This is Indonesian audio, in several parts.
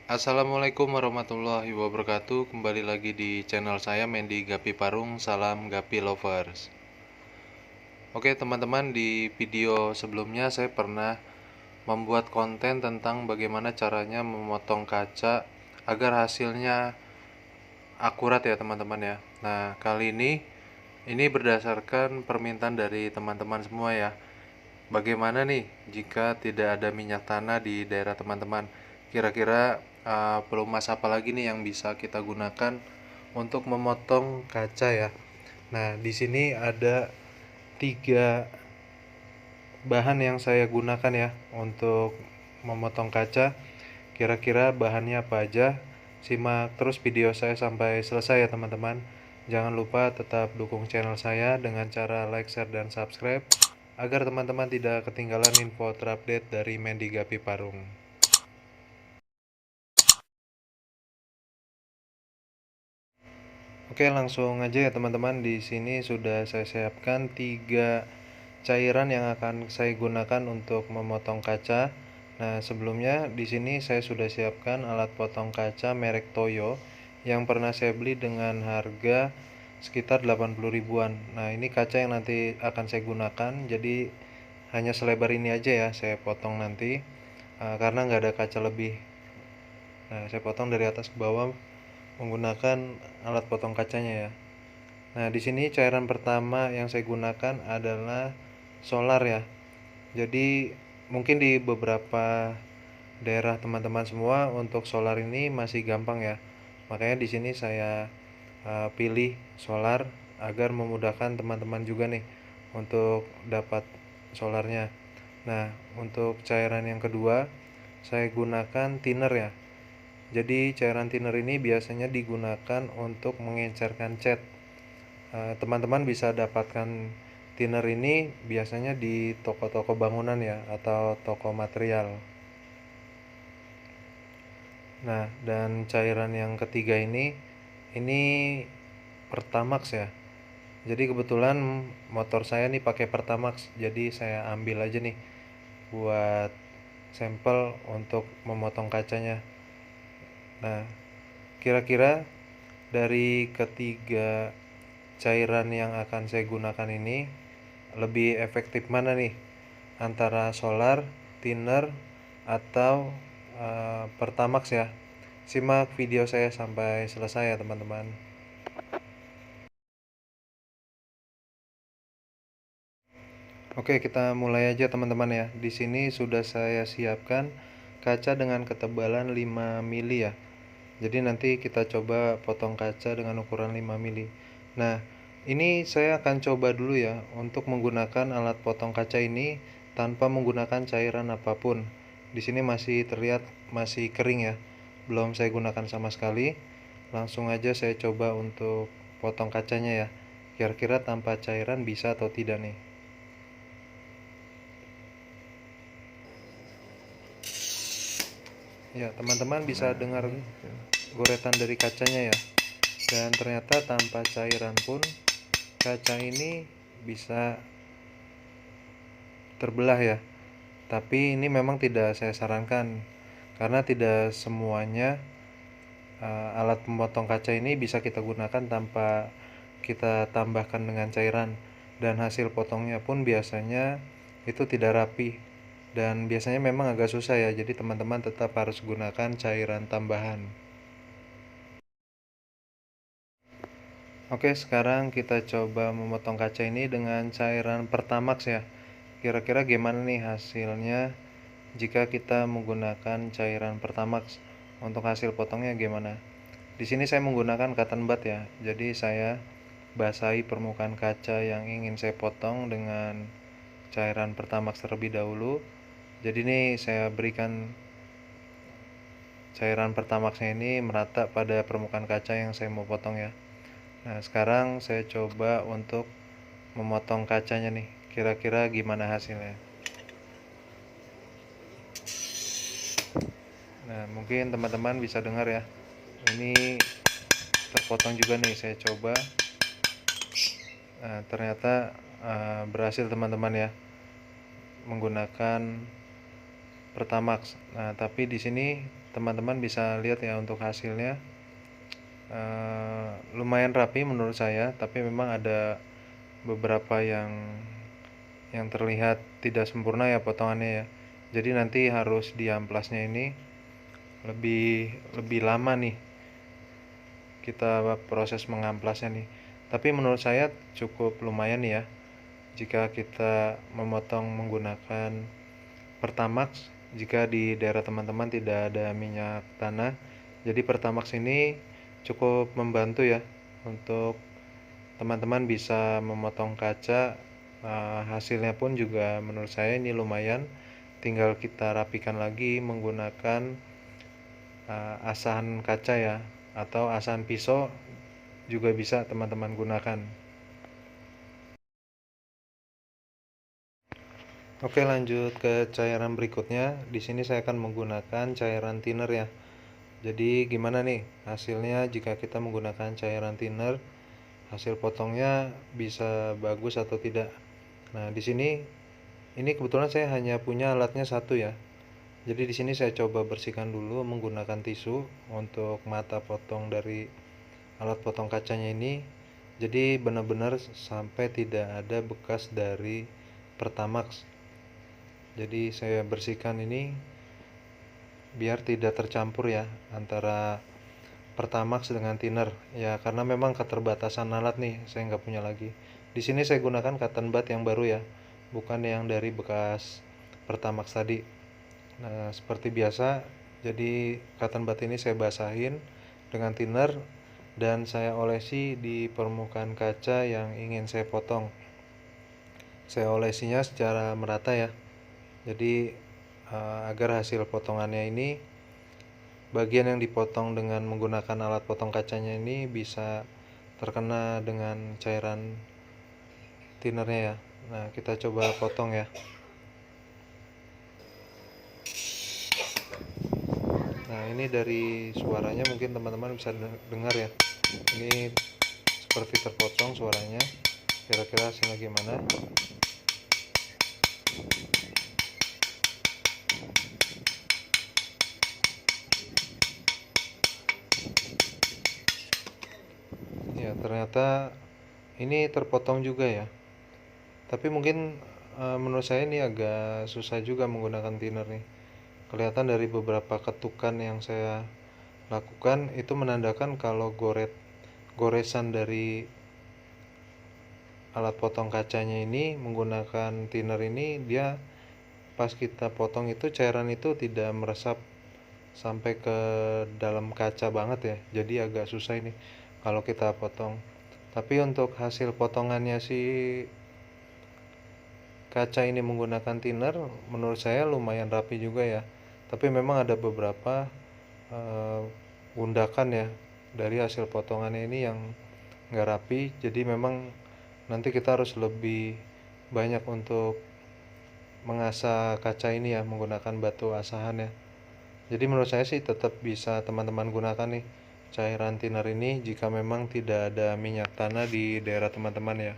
Assalamualaikum warahmatullahi wabarakatuh. Kembali lagi di channel saya Mendy Gapi Parung. Salam Gapi Lovers. Oke teman-teman, di video sebelumnya saya pernah membuat konten tentang bagaimana caranya memotong kaca agar hasilnya akurat ya teman-teman ya. Nah, kali ini berdasarkan permintaan dari teman-teman semua ya. Bagaimana nih jika tidak ada minyak tanah di daerah teman-teman? Kira-kira pelumas apa lagi nih yang bisa kita gunakan untuk memotong kaca ya? Nah, di sini ada tiga bahan yang saya gunakan ya untuk memotong kaca. Kira-kira bahannya apa aja? Simak terus video saya sampai selesai ya teman-teman. Jangan lupa tetap dukung channel saya dengan cara like, share, dan subscribe agar teman-teman tidak ketinggalan info terupdate dari Mendy Gapi Parung. Oke, langsung aja ya teman-teman. Di sini sudah saya siapkan tiga cairan yang akan saya gunakan untuk memotong kaca. Nah, sebelumnya di sini saya sudah siapkan alat potong kaca merek Toyo yang pernah saya beli dengan harga sekitar 80 ribuan. Nah, ini kaca yang nanti akan saya gunakan. Jadi hanya selebar ini aja ya saya potong nanti, karena nggak ada kaca lebih. Nah, saya potong dari atas ke bawah menggunakan alat potong kacanya ya. Nah, di sini cairan pertama yang saya gunakan adalah solar ya. Jadi mungkin di beberapa daerah teman-teman semua untuk solar ini masih gampang ya. Makanya di sini saya pilih solar agar memudahkan teman-teman juga nih untuk dapat solarnya. Nah, untuk cairan yang kedua saya gunakan thinner ya. Jadi cairan thinner ini biasanya digunakan untuk mengencerkan cat. Teman-teman bisa dapatkan thinner ini biasanya di toko-toko bangunan ya atau toko material. Nah, dan cairan yang ketiga ini Pertamax ya. Jadi kebetulan motor saya nih pakai Pertamax, jadi saya ambil aja nih buat sampel untuk memotong kacanya. Nah, kira-kira dari ketiga cairan yang akan saya gunakan ini lebih efektif mana nih? Antara solar, thinner, atau Pertamax ya? Simak video saya sampai selesai ya teman-teman. Oke, kita mulai aja teman-teman ya. Di sini sudah saya siapkan kaca dengan ketebalan 5 mili ya. Jadi nanti kita coba potong kaca dengan ukuran 5 mili. Nah, ini saya akan coba dulu ya untuk menggunakan alat potong kaca ini tanpa menggunakan cairan apapun. Di sini masih terlihat masih kering ya. Belum saya gunakan sama sekali. Langsung aja saya coba untuk potong kacanya ya. Kira-kira tanpa cairan bisa atau tidak nih. Ya, teman-teman bisa dengar goretan dari kacanya ya. Dan ternyata tanpa cairan pun kaca ini bisa terbelah ya. Tapi ini memang tidak saya sarankan karena tidak semuanya alat pemotong kaca ini bisa kita gunakan tanpa kita tambahkan dengan cairan, dan hasil potongnya pun biasanya itu tidak rapi dan biasanya memang agak susah ya. Jadi teman-teman tetap harus gunakan cairan tambahan. Oke, sekarang kita coba memotong kaca ini dengan cairan Pertamax ya. Kira-kira gimana nih hasilnya jika kita menggunakan cairan Pertamax? Untuk hasil potongnya gimana? Di sini saya menggunakan cotton bud ya. Jadi saya basahi permukaan kaca yang ingin saya potong dengan cairan Pertamax terlebih dahulu. Jadi ini saya berikan cairan Pertamaxnya ini merata pada permukaan kaca yang saya mau potong ya. Nah, sekarang saya coba untuk memotong kacanya nih. Kira-kira gimana hasilnya? Nah, mungkin teman-teman bisa dengar ya. Ini terpotong juga nih, saya coba. Nah, ternyata berhasil teman-teman ya menggunakan Pertamax. Nah, tapi di sini teman-teman bisa lihat ya untuk hasilnya. Lumayan rapi menurut saya, tapi memang ada beberapa yang terlihat tidak sempurna ya potongannya ya. Jadi nanti harus diamplasnya ini lebih lama nih kita proses mengamplasnya nih. Tapi menurut saya cukup lumayan ya jika kita memotong menggunakan Pertamax. Jika di daerah teman-teman tidak ada minyak tanah, jadi Pertamax ini cukup membantu ya untuk teman-teman bisa memotong kaca. Hasilnya pun juga menurut saya ini lumayan, tinggal kita rapikan lagi menggunakan asahan kaca ya, atau asahan pisau juga bisa teman-teman gunakan. Oke, lanjut ke cairan berikutnya. Di sini saya akan menggunakan cairan thinner ya. Jadi gimana nih hasilnya jika kita menggunakan cairan thinner? Hasil potongnya bisa bagus atau tidak? Nah, di sini ini kebetulan saya hanya punya alatnya satu ya. Jadi di sini saya coba bersihkan dulu menggunakan tisu untuk mata potong dari alat potong kacanya ini. Jadi benar-benar sampai tidak ada bekas dari Pertamax. Jadi saya bersihkan ini biar tidak tercampur ya antara Pertamax dengan thinner ya, karena memang keterbatasan alat nih, saya nggak punya lagi. Di sini saya gunakan cotton bud yang baru ya, bukan yang dari bekas Pertamax tadi. Nah, seperti biasa, jadi cotton bud ini saya basahin dengan thinner dan saya olesi di permukaan kaca yang ingin saya potong. Saya olesinya secara merata ya. Jadi agar hasil potongannya ini, bagian yang dipotong dengan menggunakan alat potong kacanya ini bisa terkena dengan cairan thinnernya ya. Nah, kita coba potong ya. Nah, ini dari suaranya mungkin teman-teman bisa dengar ya. Ini seperti terpotong suaranya. Kira-kira hasilnya gimana? Ya, ternyata ini terpotong juga ya. Tapi mungkin menurut saya ini agak susah juga menggunakan thinner nih. Kelihatan dari beberapa ketukan yang saya lakukan itu menandakan kalau goresan dari alat potong kacanya ini menggunakan thinner ini, dia pas kita potong itu cairan itu tidak meresap sampai ke dalam kaca banget ya. Jadi agak susah ini kalau kita potong. Tapi untuk hasil potongannya si kaca ini menggunakan thinner menurut saya lumayan rapi juga ya. Tapi memang ada beberapa gundakan ya dari hasil potongannya ini yang nggak rapi. Jadi memang nanti kita harus lebih banyak untuk mengasah kaca ini ya menggunakan batu asahan ya. Jadi menurut saya sih tetap bisa teman-teman gunakan nih cairan thinner ini jika memang tidak ada minyak tanah di daerah teman-teman ya.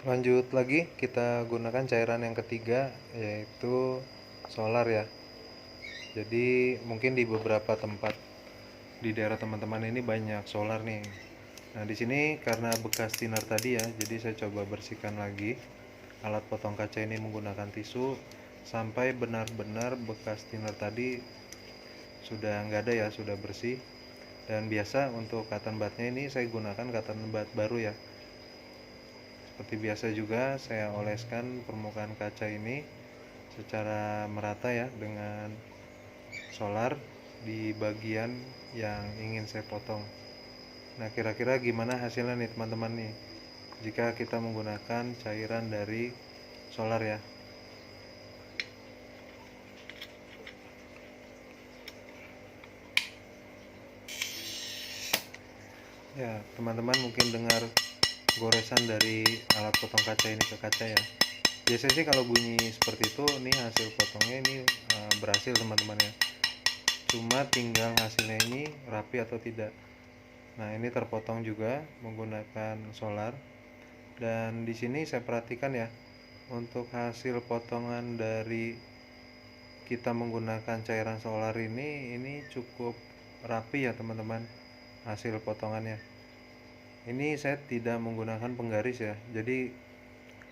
Lanjut lagi, kita gunakan cairan yang ketiga yaitu solar ya. Jadi mungkin di beberapa tempat di daerah teman-teman ini banyak solar nih. Nah, di sini karena bekas thinner tadi ya, jadi saya coba bersihkan lagi alat potong kaca ini menggunakan tisu sampai benar-benar bekas thinner tadi sudah nggak ada ya, sudah bersih. Dan biasa untuk cotton budnya ini saya gunakan cotton bud baru ya. Seperti biasa juga saya oleskan permukaan kaca ini secara merata ya dengan solar di bagian yang ingin saya potong. Nah, kira-kira gimana hasilnya nih teman-teman nih jika kita menggunakan cairan dari solar ya. Ya, teman-teman mungkin dengar goresan dari alat potong kaca ini ke kaca ya. Biasanya sih kalau bunyi seperti itu nih hasil potongnya ini berhasil teman-teman ya. Cuma tinggal hasilnya ini rapi atau tidak. Nah, ini terpotong juga menggunakan solar. Dan di sini saya perhatikan ya, untuk hasil potongan dari kita menggunakan cairan solar ini cukup rapi ya teman-teman hasil potongannya. Ini saya tidak menggunakan penggaris ya, jadi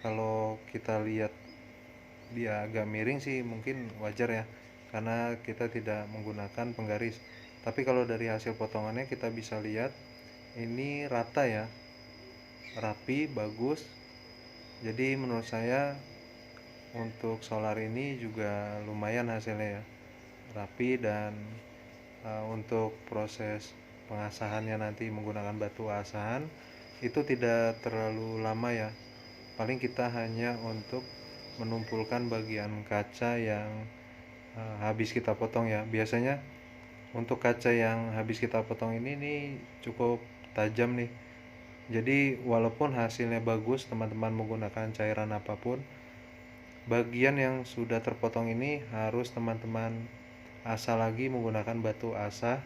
kalau kita lihat dia agak miring sih mungkin wajar ya, karena kita tidak menggunakan penggaris. Tapi kalau dari hasil potongannya kita bisa lihat ini rata ya, rapi, bagus. Jadi menurut saya untuk solar ini juga lumayan hasilnya ya, rapi. Dan untuk proses pengasahannya nanti menggunakan batu asahan itu tidak terlalu lama ya, paling kita hanya untuk menumpulkan bagian kaca yang habis kita potong ya. Biasanya untuk kaca yang habis kita potong ini nih cukup tajam nih, jadi walaupun hasilnya bagus teman-teman menggunakan cairan apapun, bagian yang sudah terpotong ini harus teman-teman asah lagi menggunakan batu asah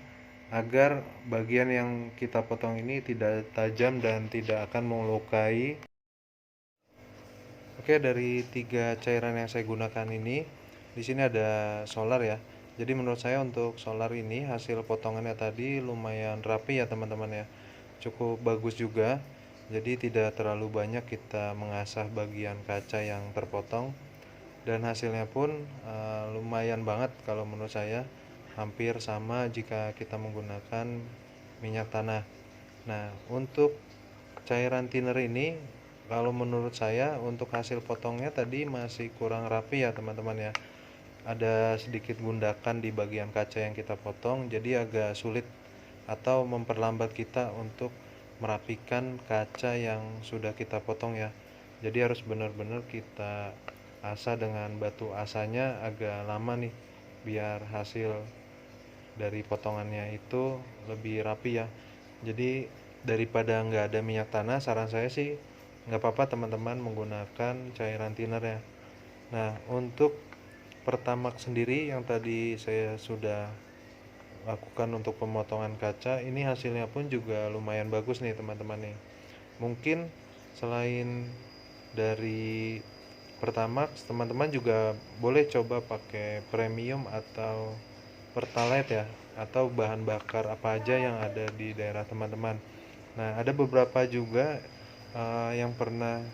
agar bagian yang kita potong ini tidak tajam dan tidak akan melukai. Oke, dari 3 cairan yang saya gunakan ini, di sini ada solar ya. Jadi menurut saya untuk solar ini hasil potongannya tadi lumayan rapi ya teman-teman ya. Cukup bagus juga. Jadi tidak terlalu banyak kita mengasah bagian kaca yang terpotong, dan hasilnya pun lumayan banget kalau menurut saya. Hampir sama jika kita menggunakan minyak tanah. Nah, untuk cairan thinner ini kalau menurut saya untuk hasil potongnya tadi masih kurang rapi ya teman-teman ya. Ada sedikit gundakan di bagian kaca yang kita potong, jadi agak sulit atau memperlambat kita untuk merapikan kaca yang sudah kita potong ya. Jadi harus benar-benar kita asah dengan batu asanya agak lama nih, biar hasil dari potongannya itu lebih rapi ya. Jadi daripada nggak ada minyak tanah, saran saya sih nggak apa-apa teman-teman menggunakan cairan thinner ya. Nah, untuk Pertamax sendiri yang tadi saya sudah lakukan untuk pemotongan kaca, ini hasilnya pun juga lumayan bagus nih teman-teman nih. Mungkin selain dari Pertamax, teman-teman juga boleh coba pakai premium atau pertalite ya, atau bahan bakar apa aja yang ada di daerah teman-teman. Nah, ada beberapa juga yang pernah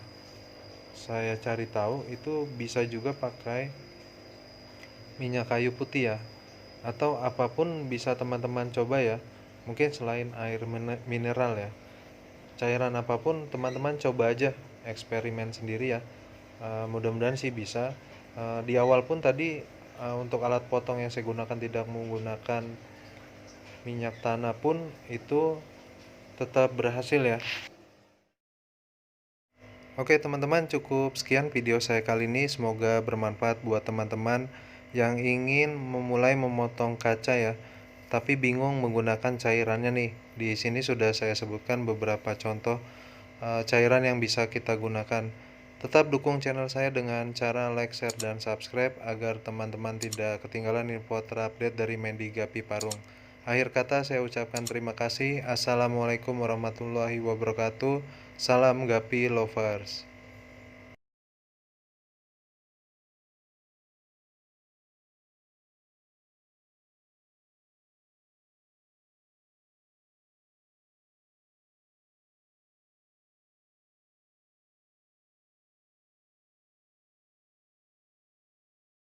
saya cari tahu itu bisa juga pakai minyak kayu putih ya, atau apapun bisa teman-teman coba ya. Mungkin selain air mineral ya, cairan apapun teman-teman coba aja, eksperimen sendiri ya. Mudah-mudahan sih bisa. Di awal pun tadi untuk alat potong yang saya gunakan tidak menggunakan minyak tanah pun itu tetap berhasil ya. Oke teman-teman, cukup sekian video saya kali ini. Semoga bermanfaat buat teman-teman yang ingin memulai memotong kaca ya, tapi bingung menggunakan cairannya nih. Di sini sudah saya sebutkan beberapa contoh cairan yang bisa kita gunakan. Tetap dukung channel saya dengan cara like, share, dan subscribe agar teman-teman tidak ketinggalan info terupdate dari Mendy Gapi Parung. Akhir kata saya ucapkan terima kasih. Assalamualaikum warahmatullahi wabarakatuh. Salam Gapi Lovers.